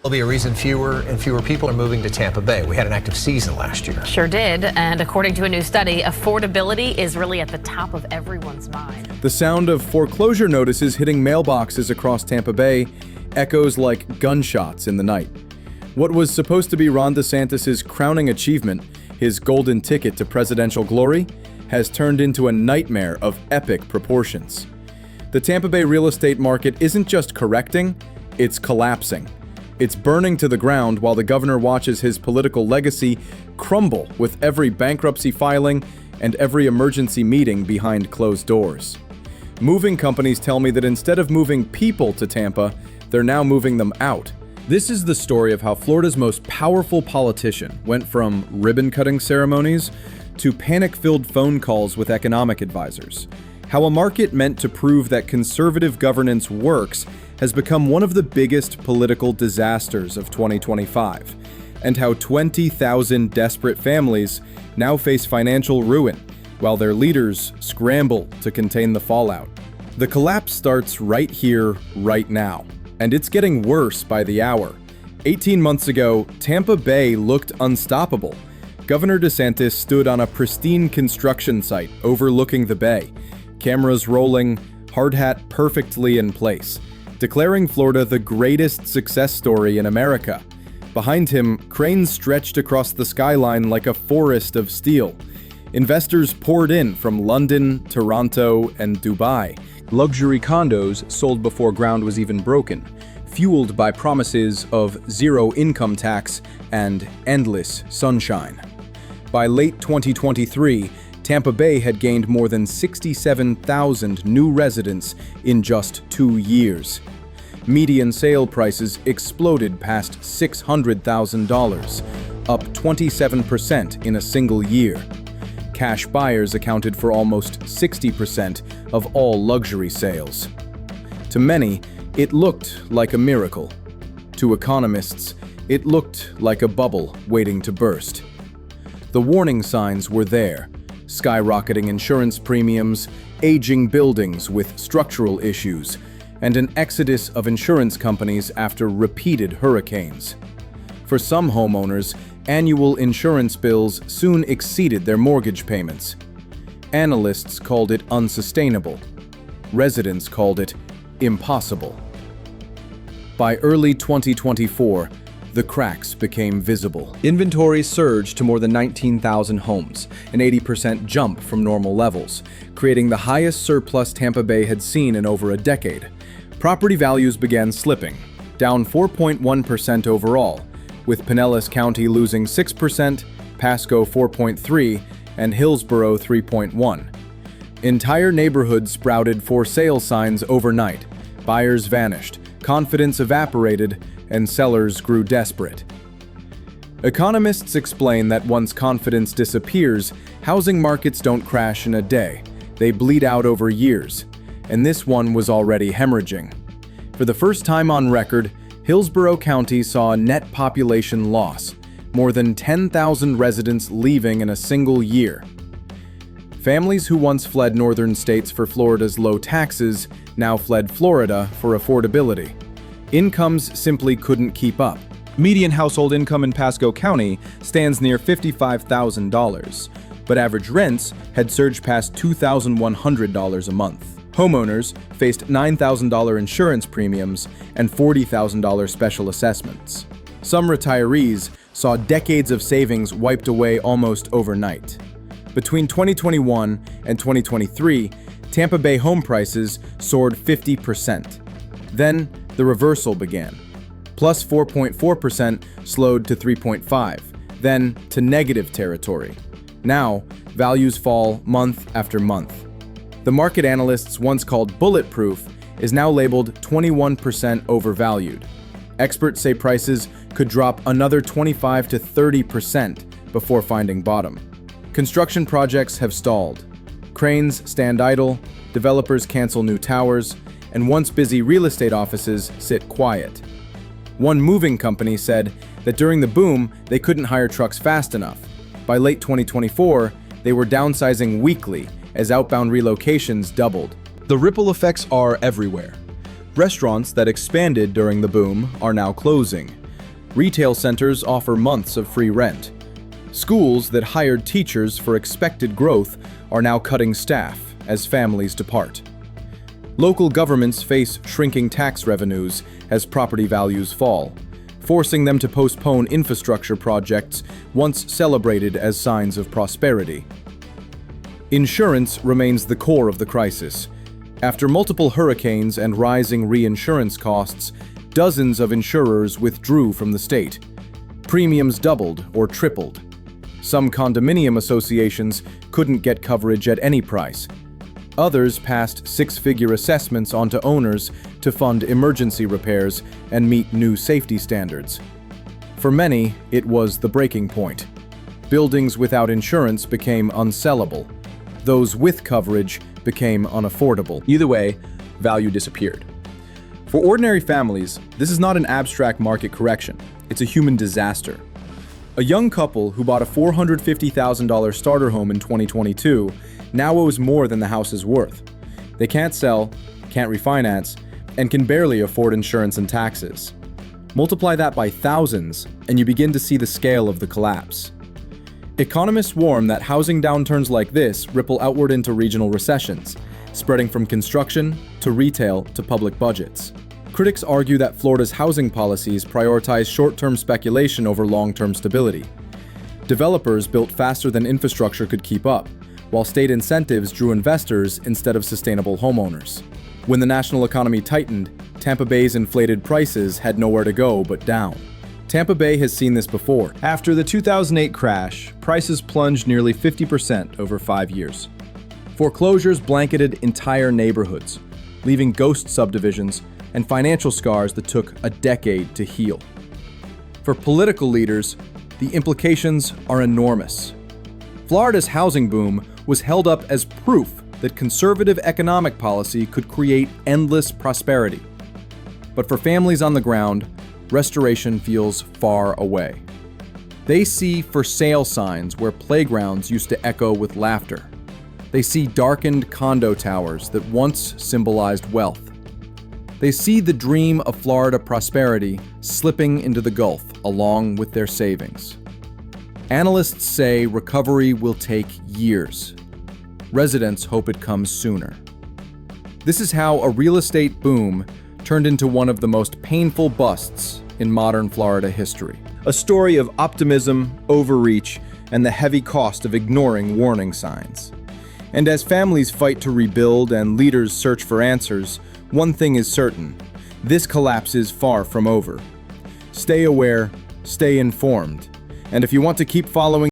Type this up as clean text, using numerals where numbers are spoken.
Will be a reason fewer and fewer people are moving to Tampa Bay. We had an active season last year. Sure did. And according to a new study, affordability is really at the top of everyone's mind. The sound of foreclosure notices hitting mailboxes across Tampa Bay echoes like gunshots in the night. What was supposed to be Ron DeSantis' crowning achievement, his golden ticket to presidential glory, has turned into a nightmare of epic proportions. The Tampa Bay real estate market isn't just correcting, it's collapsing. It's burning to the ground while the governor watches his political legacy crumble with every bankruptcy filing and every emergency meeting behind closed doors. Moving companies tell me that instead of moving people to Tampa, they're now moving them out. This is the story of how Florida's most powerful politician went from ribbon-cutting ceremonies to panic-filled phone calls with economic advisors. How a market meant to prove that conservative governance works has become one of the biggest political disasters of 2025, and how 20,000 desperate families now face financial ruin while their leaders scramble to contain the fallout. The collapse starts right here, right now, and it's getting worse by the hour. 18 months ago, Tampa Bay looked unstoppable. Governor DeSantis stood on a pristine construction site overlooking the bay, cameras rolling, hard hat perfectly in place, declaring Florida the greatest success story in America. Behind him, cranes stretched across the skyline like a forest of steel. Investors poured in from London, Toronto, and Dubai. Luxury condos sold before ground was even broken, fueled by promises of zero income tax and endless sunshine. By late 2023, Tampa Bay had gained more than 67,000 new residents in just 2 years. Median sale prices exploded past $600,000, up 27% in a single year. Cash buyers accounted for almost 60% of all luxury sales. To many, it looked like a miracle. To economists, it looked like a bubble waiting to burst. The warning signs were there: skyrocketing insurance premiums, aging buildings with structural issues, and an exodus of insurance companies after repeated hurricanes. For some homeowners, annual insurance bills soon exceeded their mortgage payments. Analysts called it unsustainable. Residents called it impossible. By early 2024, the cracks became visible. Inventory surged to more than 19,000 homes, an 80% jump from normal levels, creating the highest surplus Tampa Bay had seen in over a decade. Property values began slipping, down 4.1% overall, with Pinellas County losing 6%, Pasco 4.3%, and Hillsborough 3.1%. Entire neighborhoods sprouted for sale signs overnight. Buyers vanished, confidence evaporated, and sellers grew desperate. Economists explain that once confidence disappears, housing markets don't crash in a day. They bleed out over years, and this one was already hemorrhaging. For the first time on record, Hillsborough County saw a net population loss, more than 10,000 residents leaving in a single year. Families who once fled northern states for Florida's low taxes now fled Florida for affordability. Incomes simply couldn't keep up. Median household income in Pasco County stands near $55,000, but average rents had surged past $2,100 a month. Homeowners faced $9,000 insurance premiums and $40,000 special assessments. Some retirees saw decades of savings wiped away almost overnight. Between 2021 and 2023, Tampa Bay home prices soared 50%. Then, the reversal began. Plus 4.4% slowed to 3.5%, then to negative territory. Now, values fall month after month. The market analysts once called bulletproof is now labeled 21% overvalued. Experts say prices could drop another 25 to 30% before finding bottom. Construction projects have stalled. Cranes stand idle, developers cancel new towers, and once busy real estate offices sit quiet. One moving company said that during the boom, they couldn't hire trucks fast enough. By late 2024, they were downsizing weekly as outbound relocations doubled. The ripple effects are everywhere. Restaurants that expanded during the boom are now closing. Retail centers offer months of free rent. Schools that hired teachers for expected growth are now cutting staff as families depart. Local governments face shrinking tax revenues as property values fall, forcing them to postpone infrastructure projects once celebrated as signs of prosperity. Insurance remains the core of the crisis. After multiple hurricanes and rising reinsurance costs, dozens of insurers withdrew from the state. Premiums doubled or tripled. Some condominium associations couldn't get coverage at any price. Others passed six-figure assessments onto owners to fund emergency repairs and meet new safety standards. For many, it was the breaking point. Buildings without insurance became unsellable. Those with coverage became unaffordable. Either way, value disappeared. For ordinary families, this is not an abstract market correction. It's a human disaster. A young couple who bought a $450,000 starter home in 2022 now owes more than the house is worth. They can't sell, can't refinance, and can barely afford insurance and taxes. Multiply that by thousands, and you begin to see the scale of the collapse. Economists warn that housing downturns like this ripple outward into regional recessions, spreading from construction to retail to public budgets. Critics argue that Florida's housing policies prioritize short-term speculation over long-term stability. Developers built faster than infrastructure could keep up, while state incentives drew investors instead of sustainable homeowners. When the national economy tightened, Tampa Bay's inflated prices had nowhere to go but down. Tampa Bay has seen this before. After the 2008 crash, prices plunged nearly 50% over 5 years. Foreclosures blanketed entire neighborhoods, leaving ghost subdivisions and financial scars that took a decade to heal. For political leaders, the implications are enormous. Florida's housing boom was held up as proof that conservative economic policy could create endless prosperity. But for families on the ground, restoration feels far away. They see for sale signs where playgrounds used to echo with laughter. They see darkened condo towers that once symbolized wealth. They see the dream of Florida prosperity slipping into the Gulf along with their savings. Analysts say recovery will take years. Residents hope it comes sooner. This is how a real estate boom turned into one of the most painful busts in modern Florida history. A story of optimism, overreach, and the heavy cost of ignoring warning signs. And as families fight to rebuild and leaders search for answers, one thing is certain: this collapse is far from over. Stay aware, stay informed, and if you want to keep following